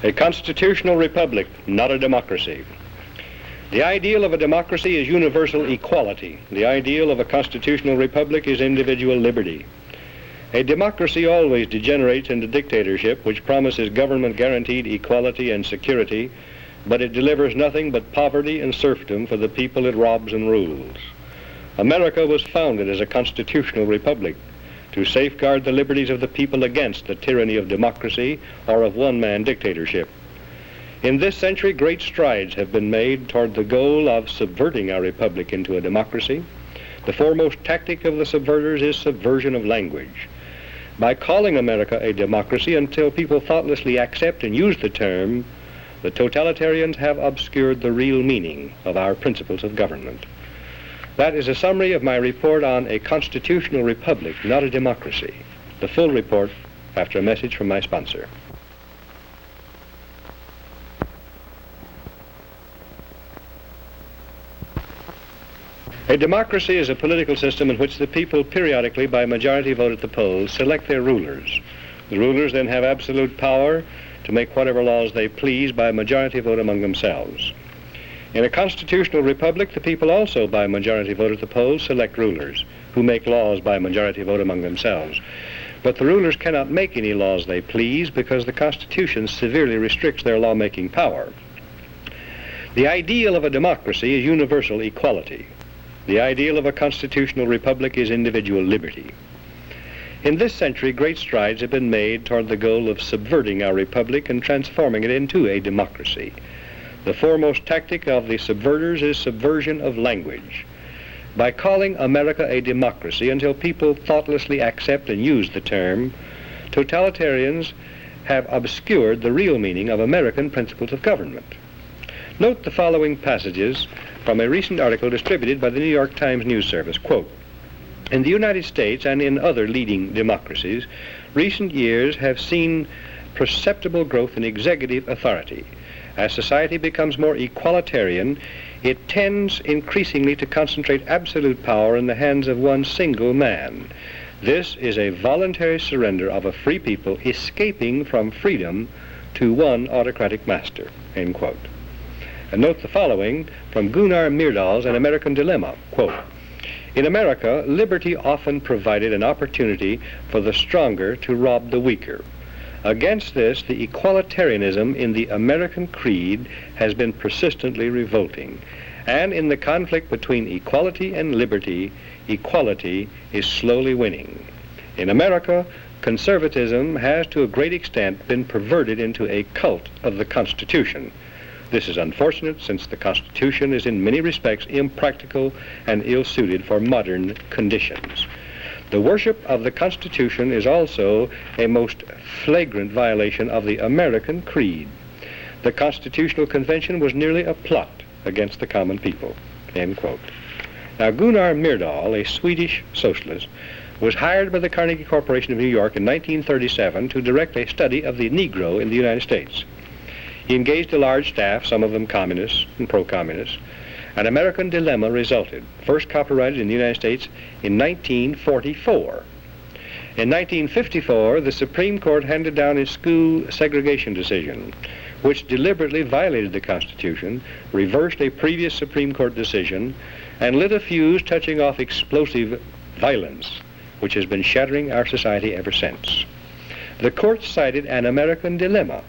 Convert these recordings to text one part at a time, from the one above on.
A constitutional republic, not a democracy. The ideal of a democracy is universal equality. The ideal of a constitutional republic is individual liberty. A democracy always degenerates into dictatorship, which promises government-guaranteed equality and security, but it delivers nothing but poverty and serfdom for the people it robs and rules. America was founded as a constitutional republic to safeguard the liberties of the people against the tyranny of democracy or of one-man dictatorship. In this century, great strides have been made toward the goal of subverting our republic into a democracy. The foremost tactic of the subverters is subversion of language. By calling America a democracy until people thoughtlessly accept and use the term, the totalitarians have obscured the real meaning of our principles of government. That is a summary of my report on a constitutional republic, not a democracy. The full report after a message from my sponsor. A democracy is a political system in which the people periodically, by majority vote at the polls, select their rulers. The rulers then have absolute power to make whatever laws they please by majority vote among themselves. In a constitutional republic, the people also, by majority vote at the polls, select rulers who make laws by majority vote among themselves. But the rulers cannot make any laws they please because the Constitution severely restricts their lawmaking power. The ideal of a democracy is universal equality. The ideal of a constitutional republic is individual liberty. In this century, great strides have been made toward the goal of subverting our republic and transforming it into a democracy. The foremost tactic of the subverters is subversion of language. By calling America a democracy until people thoughtlessly accept and use the term, totalitarians have obscured the real meaning of American principles of government. Note the following passages from a recent article distributed by the New York Times News Service. Quote, "In the United States and in other leading democracies, recent years have seen perceptible growth in executive authority. As society becomes more equalitarian, it tends increasingly to concentrate absolute power in the hands of one single man. This is a voluntary surrender of a free people escaping from freedom to one autocratic master." End quote. And note the following from Gunnar Myrdal's An American Dilemma. Quote, "In America, liberty often provided an opportunity for the stronger to rob the weaker. Against this, the equalitarianism in the American creed has been persistently revolting. And in the conflict between equality and liberty, equality is slowly winning. In America, conservatism has to a great extent been perverted into a cult of the Constitution. This is unfortunate, since the Constitution is in many respects impractical and ill-suited for modern conditions. The worship of the Constitution is also a most flagrant violation of the American creed. The Constitutional Convention was nearly a plot against the common people." End quote. Now, Gunnar Myrdal, a Swedish socialist, was hired by the Carnegie Corporation of New York in 1937 to direct a study of the Negro in the United States. He engaged a large staff, some of them communists and pro-communists. An American Dilemma resulted, first copyrighted in the United States in 1944. In 1954, the Supreme Court handed down a school segregation decision, which deliberately violated the Constitution, reversed a previous Supreme Court decision, and lit a fuse touching off explosive violence, which has been shattering our society ever since. The court cited An American Dilemma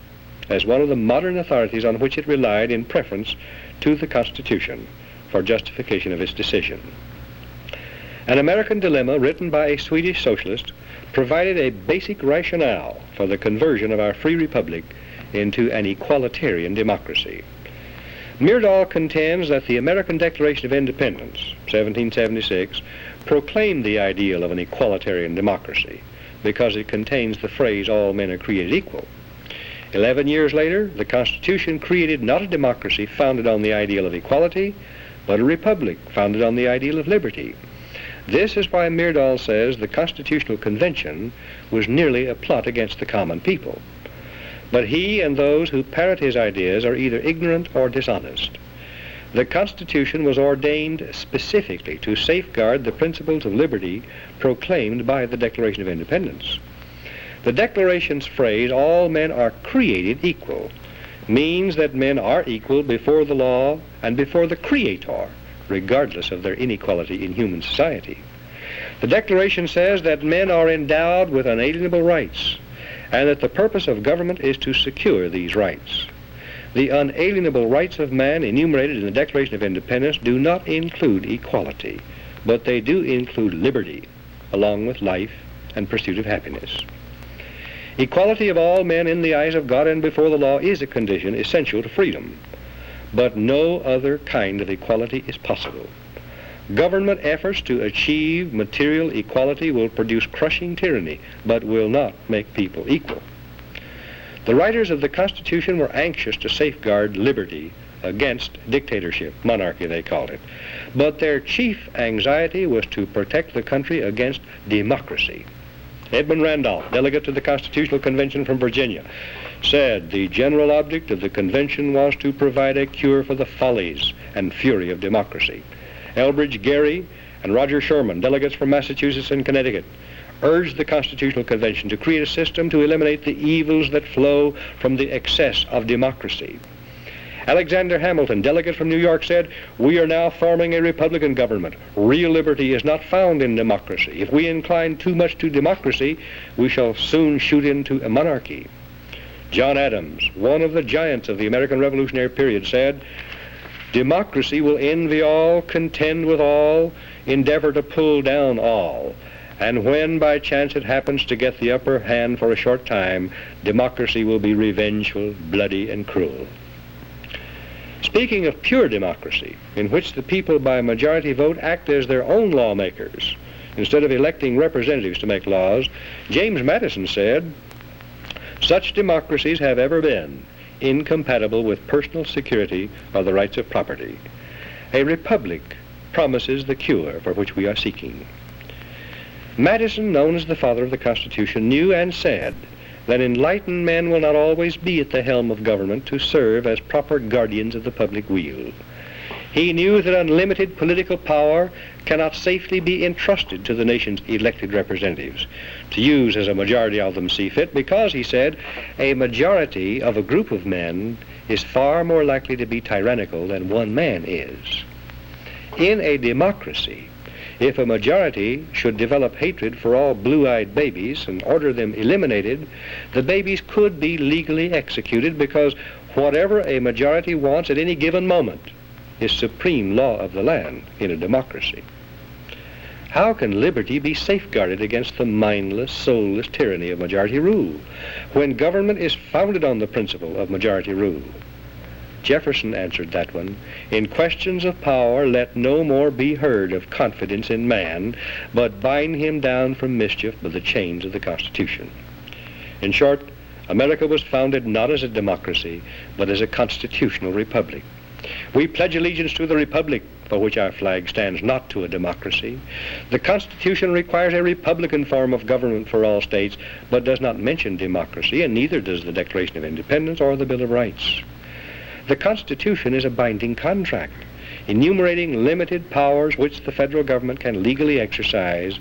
as one of the modern authorities on which it relied in preference to the Constitution for justification of its decision. An American Dilemma, written by a Swedish socialist, provided a basic rationale for the conversion of our free republic into an equalitarian democracy. Myrdal contends that the American Declaration of Independence, 1776, proclaimed the ideal of an equalitarian democracy because it contains the phrase, "all men are created equal." 11 years later, the Constitution created not a democracy founded on the ideal of equality, but a republic founded on the ideal of liberty. This is why Myrdal says the Constitutional Convention was nearly a plot against the common people. But he and those who parrot his ideas are either ignorant or dishonest. The Constitution was ordained specifically to safeguard the principles of liberty proclaimed by the Declaration of Independence. The Declaration's phrase, all men are created equal, means that men are equal before the law and before the Creator, regardless of their inequality in human society. The Declaration says that men are endowed with unalienable rights, and that the purpose of government is to secure these rights. The unalienable rights of man enumerated in the Declaration of Independence do not include equality, but they do include liberty, along with life and pursuit of happiness. Equality of all men in the eyes of God and before the law is a condition essential to freedom, but no other kind of equality is possible. Government efforts to achieve material equality will produce crushing tyranny, but will not make people equal. The writers of the Constitution were anxious to safeguard liberty against dictatorship, monarchy they called it, but their chief anxiety was to protect the country against democracy. Edmund Randolph, delegate to the Constitutional Convention from Virginia, said the general object of the convention was to provide a cure for the follies and fury of democracy. Elbridge Gerry and Roger Sherman, delegates from Massachusetts and Connecticut, urged the Constitutional Convention to create a system to eliminate the evils that flow from the excess of democracy. Alexander Hamilton, delegate from New York, said, "We are now forming a Republican government. Real liberty is not found in democracy. If we incline too much to democracy, we shall soon shoot into a monarchy." John Adams, one of the giants of the American Revolutionary period, said, "Democracy will envy all, contend with all, endeavor to pull down all. And when by chance it happens to get the upper hand for a short time, democracy will be revengeful, bloody, and cruel." Speaking of pure democracy, in which the people by majority vote act as their own lawmakers, instead of electing representatives to make laws, James Madison said, "Such democracies have ever been incompatible with personal security or the rights of property. A republic promises the cure for which we are seeking." Madison, known as the father of the Constitution, knew and said that enlightened men will not always be at the helm of government to serve as proper guardians of the public weal. He knew that unlimited political power cannot safely be entrusted to the nation's elected representatives to use as a majority of them see fit, because, he said, a majority of a group of men is far more likely to be tyrannical than one man is. In a democracy, if a majority should develop hatred for all blue-eyed babies and order them eliminated, the babies could be legally executed, because whatever a majority wants at any given moment is supreme law of the land in a democracy. How can liberty be safeguarded against the mindless, soulless tyranny of majority rule when government is founded on the principle of majority rule? Jefferson answered that one, "In questions of power, let no more be heard of confidence in man, but bind him down from mischief by the chains of the Constitution." In short, America was founded not as a democracy, but as a constitutional republic. We pledge allegiance to the republic for which our flag stands, not to a democracy. The Constitution requires a republican form of government for all states, but does not mention democracy, and neither does the Declaration of Independence or the Bill of Rights. The Constitution is a binding contract, enumerating limited powers which the federal government can legally exercise,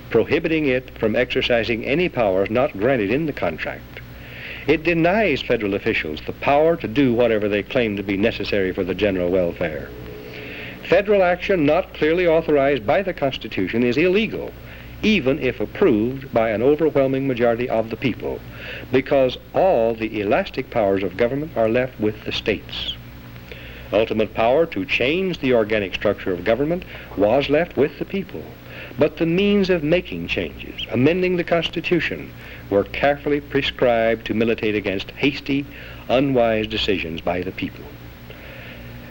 prohibiting it from exercising any powers not granted in the contract. It denies federal officials the power to do whatever they claim to be necessary for the general welfare. Federal action not clearly authorized by the Constitution is illegal, even if approved by an overwhelming majority of the people, because all the elastic powers of government are left with the states. Ultimate power to change the organic structure of government was left with the people, but the means of making changes, amending the Constitution, were carefully prescribed to militate against hasty, unwise decisions by the people.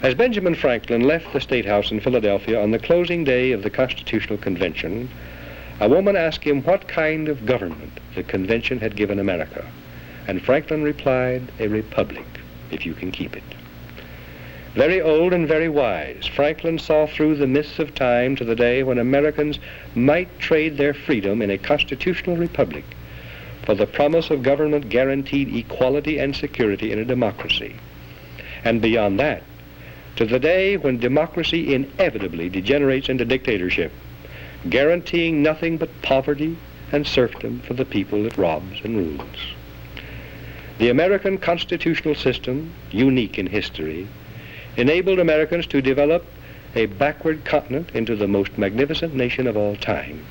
As Benjamin Franklin left the State House in Philadelphia on the closing day of the Constitutional Convention, a woman asked him what kind of government the convention had given America, and Franklin replied, "A republic, if you can keep it." Very old and very wise, Franklin saw through the mists of time to the day when Americans might trade their freedom in a constitutional republic for the promise of government guaranteed equality and security in a democracy. And beyond that, to the day when democracy inevitably degenerates into dictatorship, guaranteeing nothing but poverty, and serfdom for the people it robs and rules. The American constitutional system, unique in history, enabled Americans to develop a backward continent into the most magnificent nation of all time.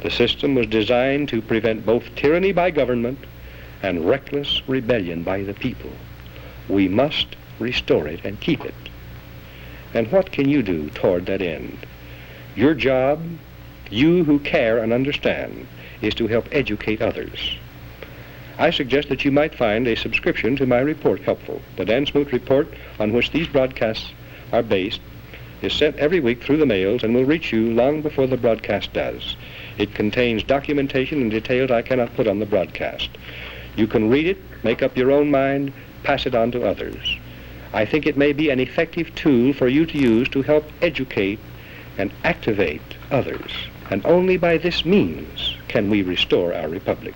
The system was designed to prevent both tyranny by government and reckless rebellion by the people. We must restore it and keep it. And what can you do toward that end? Your job, you who care and understand, is to help educate others. I suggest that you might find a subscription to my report helpful. The Dan Smoot report, on which these broadcasts are based, is sent every week through the mails and will reach you long before the broadcast does. It contains documentation and details I cannot put on the broadcast. You can read it, make up your own mind, pass it on to others. I think it may be an effective tool for you to use to help educate and activate others. And only by this means can we restore our republic.